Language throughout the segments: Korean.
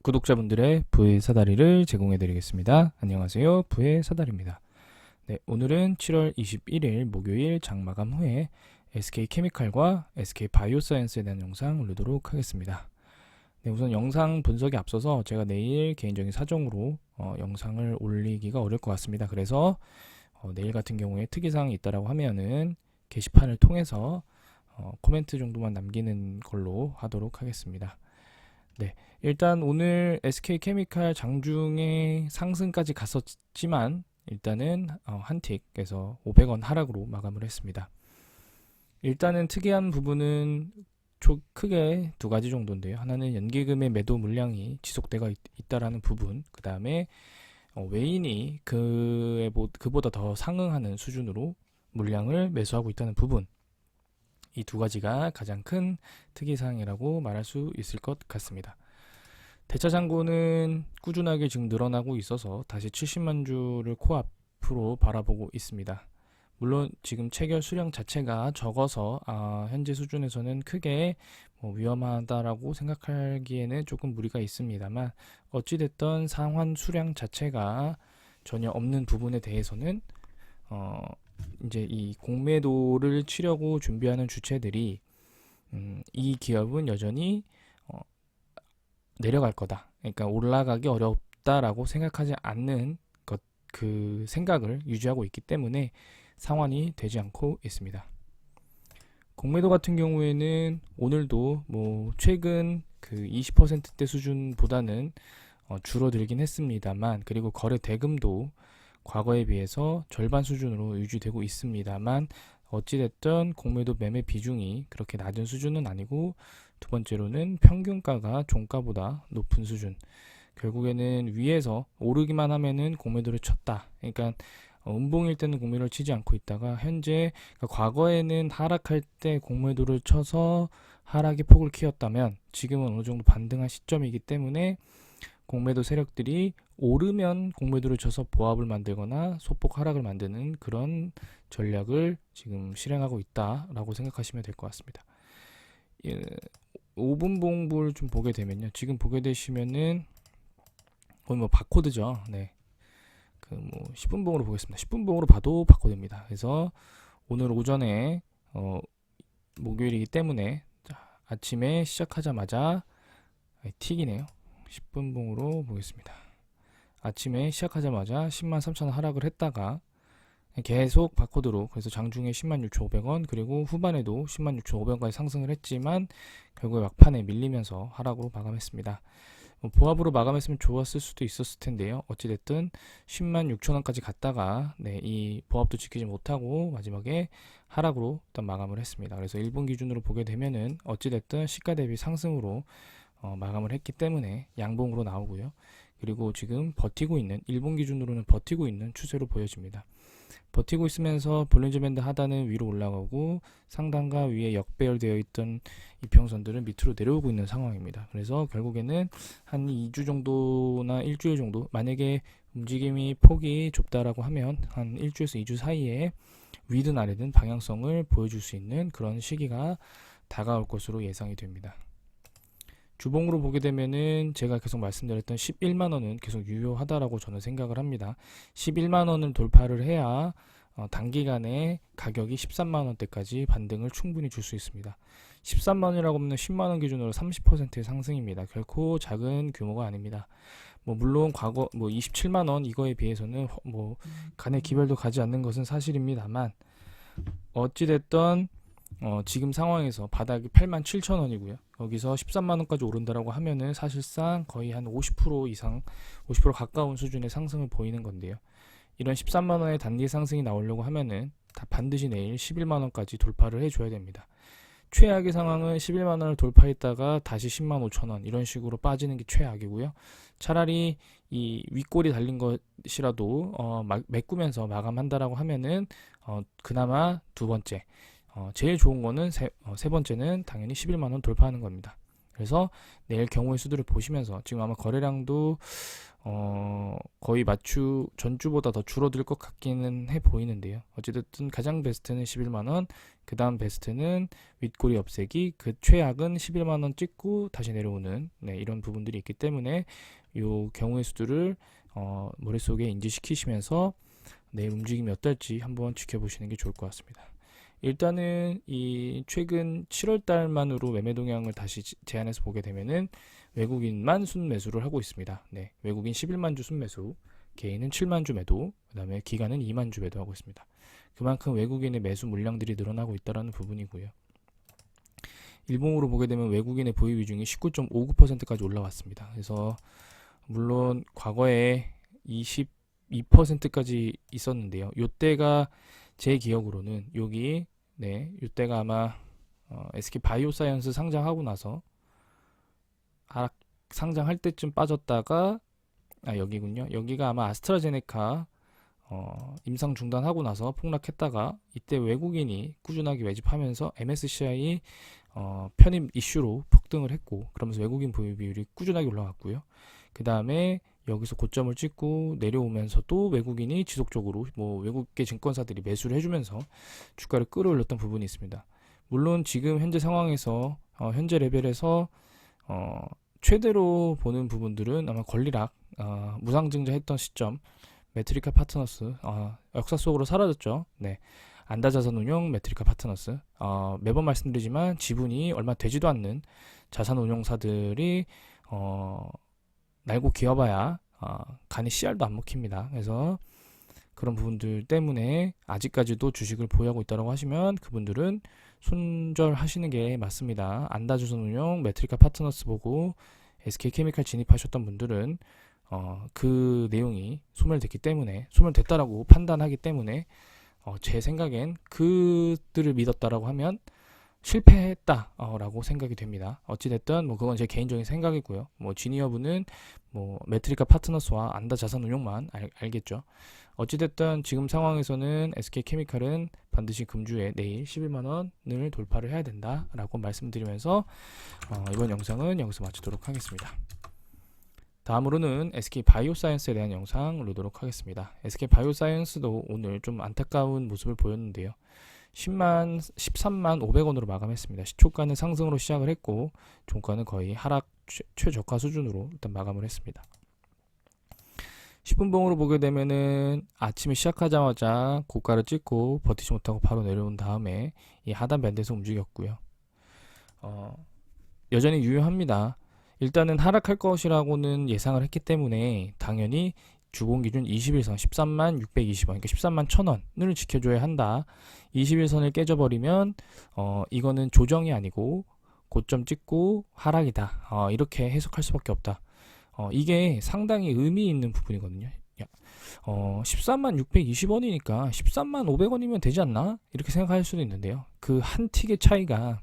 구독자분들의 부의 사다리를 제공해 드리겠습니다. 안녕하세요. 부의 사다리입니다. 네, 오늘은 7월 21일 목요일 장마감 후에 SK케미칼과 SK바이오사이언스에 대한 영상 올리도록 하겠습니다. 네, 우선 영상 분석에 앞서서 제가 내일 개인적인 사정으로 영상을 올리기가 어려울 것 같습니다. 그래서 내일 같은 경우에 특이사항이 있다라고 하면은 게시판을 통해서 코멘트 정도만 남기는 걸로 하도록 하겠습니다. 네, 일단 오늘 SK케미칼 장중에 상승까지 갔었지만 일단은 한틱에서 500원 하락으로 마감을 했습니다. 일단은 특이한 부분은 크게 두 가지 정도인데요. 하나는 연기금의 매도 물량이 지속되고 있다라는 부분, 그 다음에 외인이 그보다 더 상응하는 수준으로 물량을 매수하고 있다는 부분, 이 두 가지가 가장 큰 특이사항이라고 말할 수 있을 것 같습니다. 대차 잔고는 꾸준하게 지금 늘어나고 있어서 다시 70만 주를 코앞으로 바라보고 있습니다. 물론 지금 체결 수량 자체가 적어서 현재 수준에서는 크게 위험하다라고 생각하기에는 조금 무리가 있습니다만, 어찌됐든 상환 수량 자체가 전혀 없는 부분에 대해서는 이제 이 공매도를 치려고 준비하는 주체들이 이 기업은 여전히 내려갈 거다, 그러니까 올라가기 어렵다라고 생각하지 않는 그 생각을 유지하고 있기 때문에 상환이 되지 않고 있습니다. 공매도 같은 경우에는 오늘도 최근 그 20%대 수준보다는 줄어들긴 했습니다만, 그리고 거래 대금도 과거에 비해서 절반 수준으로 유지되고 있습니다만, 어찌됐든 공매도 매매 비중이 그렇게 낮은 수준은 아니고, 두 번째로는 평균가가 종가보다 높은 수준, 결국에는 위에서 오르기만 하면은 공매도를 쳤다, 그러니까 음봉일 때는 공매도를 치지 않고 있다가 현재, 그러니까 과거에는 하락할 때 공매도를 쳐서 하락의 폭을 키웠다면 지금은 어느 정도 반등한 시점이기 때문에 공매도 세력들이 오르면 공매도를 쳐서 보합을 만들거나 소폭 하락을 만드는 그런 전략을 지금 실행하고 있다라고 생각하시면 될 것 같습니다. 5분 봉불 좀 보게 되면요, 지금 보게 되시면은 거의 바코드죠. 네, 10분 봉으로 보겠습니다. 10분 봉으로 봐도 바코드입니다. 그래서 오늘 오전에 목요일이기 때문에 아침에 시작하자마자 틱이네요. 10분 봉으로 보겠습니다. 아침에 시작하자마자 103,000원 하락을 했다가 계속 바코드로, 그래서 장중에 106,500원, 그리고 후반에도 106,500원까지 상승을 했지만 결국에 막판에 밀리면서 하락으로 마감했습니다. 보합으로 마감했으면 좋았을 수도 있었을 텐데요. 어찌됐든 106,000원까지 갔다가 이 보합도 지키지 못하고 마지막에 하락으로 일단 마감을 했습니다. 그래서 일본 기준으로 보게 되면은 어찌됐든 시가 대비 상승으로 마감을 했기 때문에 양봉으로 나오고요. 그리고 지금 버티고 있는, 일본 기준으로는 버티고 있는 추세로 보여집니다. 버티고 있으면서 볼린저 밴드 하단은 위로 올라가고 상단과 위에 역배열되어 있던 이평선들은 밑으로 내려오고 있는 상황입니다. 그래서 결국에는 한 2주 정도나 일주일 정도, 만약에 움직임이 폭이 좁다라고 하면 한 일주에서 2주 사이에 위든 아래든 방향성을 보여줄 수 있는 그런 시기가 다가올 것으로 예상이 됩니다. 주봉으로 보게 되면은 제가 계속 말씀드렸던 11만원은 계속 유효하다라고 저는 생각을 합니다. 11만원을 돌파를 해야 단기간에 가격이 13만원대까지 반등을 충분히 줄 수 있습니다. 13만원이라고 하면 10만원 기준으로 30%의 상승입니다. 결코 작은 규모가 아닙니다. 물론 과거 27만원 이거에 비해서는 간의 기별도 가지 않는 것은 사실입니다만, 어찌됐던 지금 상황에서 바닥이 87,000원이고요. 여기서 13만원까지 오른다라고 하면은 사실상 거의 한 50% 이상, 50% 가까운 수준의 상승을 보이는 건데요. 이런 13만원의 단기 상승이 나오려고 하면은 반드시 내일 11만원까지 돌파를 해줘야 됩니다. 최악의 상황은 11만원을 돌파했다가 다시 105,000원 이런 식으로 빠지는 게 최악이고요. 차라리 이 윗골이 달린 것이라도 메꾸면서 마감한다라고 하면은 그나마 두 번째, 제일 좋은 거는 세 번째는 당연히 11만원 돌파하는 겁니다. 그래서 내일 경우의 수들을 보시면서 지금 아마 거래량도 거의 전주보다 더 줄어들 것 같기는 해 보이는데요. 어찌됐든 가장 베스트는 11만원, 그 다음 베스트는 윗꼬리 없애기, 그 최악은 11만원 찍고 다시 내려오는, 네, 이런 부분들이 있기 때문에 요 경우의 수들을 머릿속에 인지시키시면서 내 움직임이 어떨지 한번 지켜보시는 게 좋을 것 같습니다. 일단은 이 최근 7월 달만으로 매매 동향을 다시 제안해서 보게 되면은 외국인만 순매수를 하고 있습니다. 네, 외국인 11만 주 순매수, 개인은 7만 주 매도, 그 다음에 기관은 2만 주 매도하고 있습니다. 그만큼 외국인의 매수 물량들이 늘어나고 있다는 부분이고요. 일봉으로 보게 되면 외국인의 보유 비중이 19.59%까지 올라왔습니다. 그래서 물론 과거에 22%까지 있었는데요. 요때가 제 기억으로는 여기, 네, 요때가 아마 SK 바이오사이언스 상장하고 나서 하락 상장할 때쯤 빠졌다가 여기군요. 여기가 아마 아스트라제네카 임상 중단하고 나서 폭락했다가 이때 외국인이 꾸준하게 매집하면서 MSCI 편입 이슈로 폭등을 했고, 그러면서 외국인 보유 비율이 꾸준하게 올라갔고요. 그 다음에 여기서 고점을 찍고 내려오면서 또 외국인이 지속적으로 외국계 증권사들이 매수를 해주면서 주가를 끌어올렸던 부분이 있습니다. 물론 지금 현재 상황에서 현재 레벨에서 최대로 보는 부분들은 아마 권리락 무상증자 했던 시점, 메트리카 파트너스 역사 속으로 사라졌죠. 네, 안다자산운용 메트리카 파트너스, 매번 말씀드리지만 지분이 얼마 되지도 않는 자산운용사들이 날고 기어봐야 간이 씨알도 안 먹힙니다. 그래서 그런 부분들 때문에 아직까지도 주식을 보유하고 있다고 하시면 그분들은 손절하시는 게 맞습니다. 안다자산운용 메트리카 파트너스 보고 SK케미칼 진입하셨던 분들은 그 내용이 소멸됐다라고 판단하기 때문에 제 생각엔 그들을 믿었다라고 하면 실패했다라고 생각이 됩니다. 어찌됐든 그건 제 개인적인 생각이고요. 지니어분은 메트리카 파트너스와 안다 자산운용만 알겠죠. 어찌됐든 지금 상황에서는 SK케미칼은 반드시 금주에 내일 11만원을 돌파를 해야 된다라고 말씀드리면서 이번 영상은 여기서 마치도록 하겠습니다. 다음으로는 SK 바이오사이언스에 대한 영상 올리도록 하겠습니다. SK 바이오사이언스도 오늘 좀 안타까운 모습을 보였는데요. 13만 500원으로 마감했습니다. 시초가는 상승으로 시작을 했고 종가는 거의 하락 최저가 수준으로 일단 마감을 했습니다. 10분봉으로 보게 되면은 아침에 시작하자마자 고가를 찍고 버티지 못하고 바로 내려온 다음에 이 하단 밴드에서 움직였고요. 여전히 유효합니다. 일단은 하락할 것이라고는 예상을 했기 때문에 당연히 주봉 기준 21선 13만 620원, 그러니까 13만 1000원을 지켜줘야 한다. 21선을 깨져버리면 이거는 조정이 아니고 고점 찍고 하락이다. 이렇게 해석할 수밖에 없다. 이게 상당히 의미 있는 부분이거든요. 13만 620원이니까 13만 500원이면 되지 않나? 이렇게 생각할 수도 있는데요. 그 한 틱의 차이가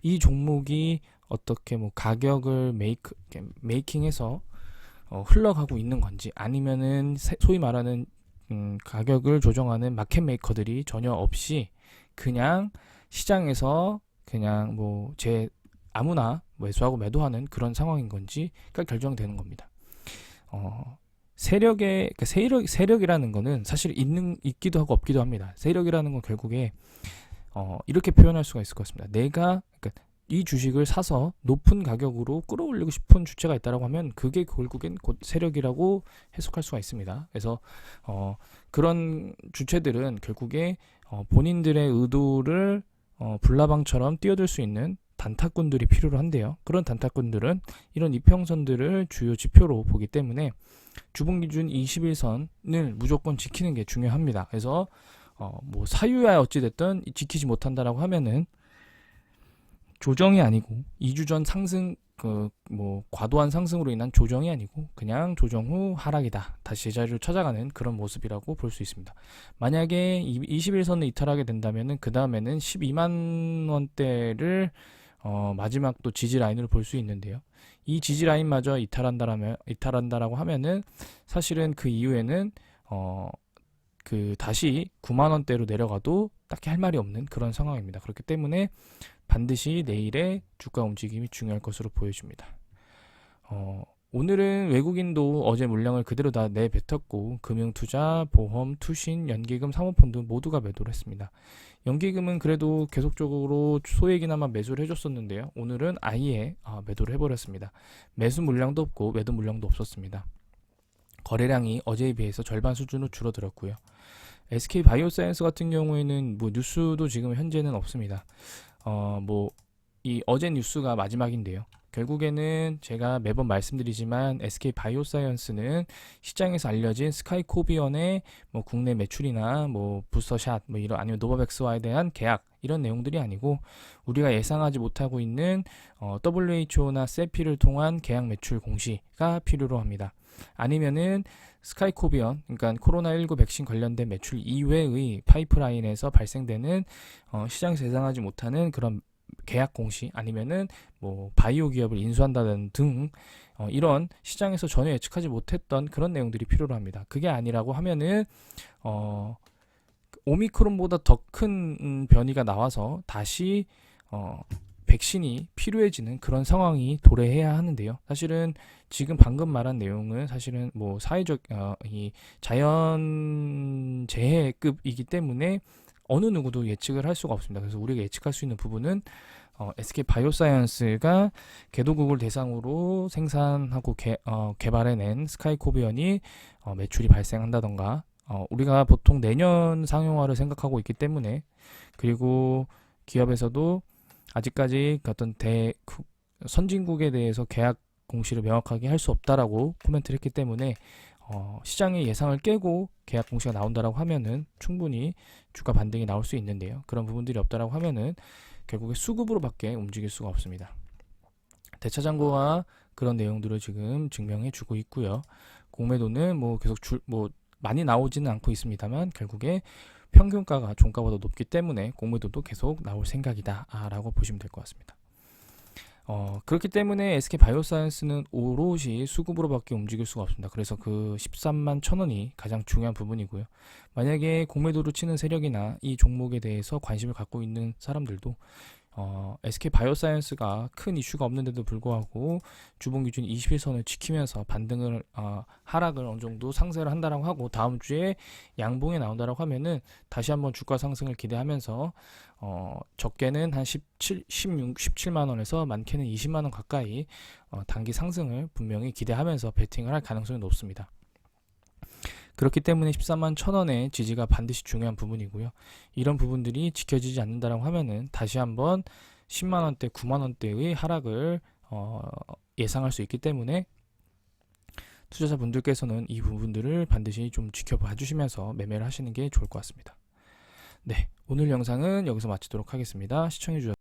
이 종목이 어떻게 가격을 메이킹해서 흘러가고 있는 건지, 아니면은 소위 말하는 가격을 조정하는 마켓 메이커들이 전혀 없이 그냥 시장에서 그냥 아무나 매수하고 매도하는 그런 상황인 건지가 결정되는 겁니다. 세력이라는 거는 사실 있기도 하고 없기도 합니다. 세력이라는 건 결국에 이렇게 표현할 수가 있을 것 같습니다. 그러니까 이 주식을 사서 높은 가격으로 끌어올리고 싶은 주체가 있다고 하면 그게 결국엔 곧 세력이라고 해석할 수가 있습니다. 그래서 그런 주체들은 결국에 본인들의 의도를 불나방처럼 뛰어들 수 있는 단타꾼들이 필요로 한데요. 그런 단타꾼들은 이런 이평선들을 주요 지표로 보기 때문에 주봉 기준 21선을 무조건 지키는 게 중요합니다. 그래서 사유야 어찌됐든 지키지 못한다라고 하면은 조정이 아니고 2주 전 상승 과도한 상승으로 인한 조정이 아니고 그냥 조정 후 하락이다. 다시 제자리를 찾아가는 그런 모습이라고 볼 수 있습니다. 만약에 21선을 이탈하게 된다면은 그 다음에는 12만 원대를 마지막 또 지지 라인으로 볼 수 있는데요. 이 지지 라인마저 이탈한다라고 하면은 사실은 그 이후에는 다시 9만 원대로 내려가도 딱히 할 말이 없는 그런 상황입니다. 그렇기 때문에 반드시 내일의 주가 움직임이 중요할 것으로 보여집니다. 오늘은 외국인도 어제 물량을 그대로 다 내뱉었고 금융투자, 보험, 투신, 연기금, 사모펀드 모두가 매도를 했습니다. 연기금은 그래도 계속적으로 소액이나마 매수를 해줬었는데요. 오늘은 아예 매도를 해버렸습니다. 매수 물량도 없고 매도 물량도 없었습니다. 거래량이 어제에 비해서 절반 수준으로 줄어들었고요. SK 바이오사이언스 같은 경우에는 뭐 뉴스도 지금 현재는 없습니다. 이 어제 뉴스가 마지막인데요. 결국에는 제가 매번 말씀드리지만 SK 바이오사이언스는 시장에서 알려진 스카이코비언의 뭐 국내 매출이나 뭐 부스터샷 뭐 이런 아니면 노바백스와에 대한 계약 이런 내용들이 아니고 우리가 예상하지 못하고 있는 WHO나 세피를 통한 계약 매출 공시가 필요로 합니다. 아니면은 스카이코비언, 그러니까 코로나19 백신 관련된 매출 이외의 파이프라인에서 발생되는 시장에서 예상하지 못하는 그런 계약 공시 아니면은 뭐 바이오 기업을 인수한다는 등 이런 시장에서 전혀 예측하지 못했던 그런 내용들이 필요로 합니다. 그게 아니라고 하면은 오미크론보다 더 큰 변이가 나와서 다시 백신이 필요해지는 그런 상황이 도래해야 하는데요. 사실은 지금 방금 말한 내용은 사실은 뭐 사회적 이 자연 재해급이기 때문에 어느 누구도 예측을 할 수가 없습니다. 그래서 우리가 예측할 수 있는 부분은 SK 바이오사이언스가 개도국을 대상으로 생산하고 개발해낸 스카이코비언이 매출이 발생한다던가 우리가 보통 내년 상용화를 생각하고 있기 때문에 그리고 기업에서도 아직까지 어떤 선진국에 대해서 계약 공시를 명확하게 할 수 없다라고 코멘트를 했기 때문에 시장의 예상을 깨고 계약 공시가 나온다라고 하면은 충분히 주가 반등이 나올 수 있는데요. 그런 부분들이 없다라고 하면은 결국에 수급으로밖에 움직일 수가 없습니다. 대차장고와 그런 내용들을 지금 증명해 주고 있고요. 공매도는 뭐 계속 많이 나오지는 않고 있습니다만 결국에 평균가가 종가보다 높기 때문에 공매도도 계속 나올 생각이다 라고 보시면 될 것 같습니다. 그렇기 때문에 SK 바이오사이언스는 오롯이 수급으로밖에 움직일 수가 없습니다. 그래서 그 13만 1,000원이 가장 중요한 부분이고요. 만약에 공매도로 치는 세력이나 이 종목에 대해서 관심을 갖고 있는 사람들도 SK 바이오사이언스가 큰 이슈가 없는데도 불구하고 주봉 기준 21선을 지키면서 반등을 하락을 어느 정도 상쇄를 한다라고 하고 다음 주에 양봉에 나온다라고 하면은 다시 한번 주가 상승을 기대하면서 적게는 한 17만 원에서 많게는 20만 원 가까이 단기 상승을 분명히 기대하면서 베팅을 할 가능성이 높습니다. 그렇기 때문에 14만 1,000원의 지지가 반드시 중요한 부분이고요. 이런 부분들이 지켜지지 않는다라고 하면은 다시 한번 10만원대, 9만원대의 하락을 예상할 수 있기 때문에 투자자분들께서는 이 부분들을 반드시 좀 지켜봐 주시면서 매매를 하시는 게 좋을 것 같습니다. 네, 오늘 영상은 여기서 마치도록 하겠습니다. 시청해 주셔서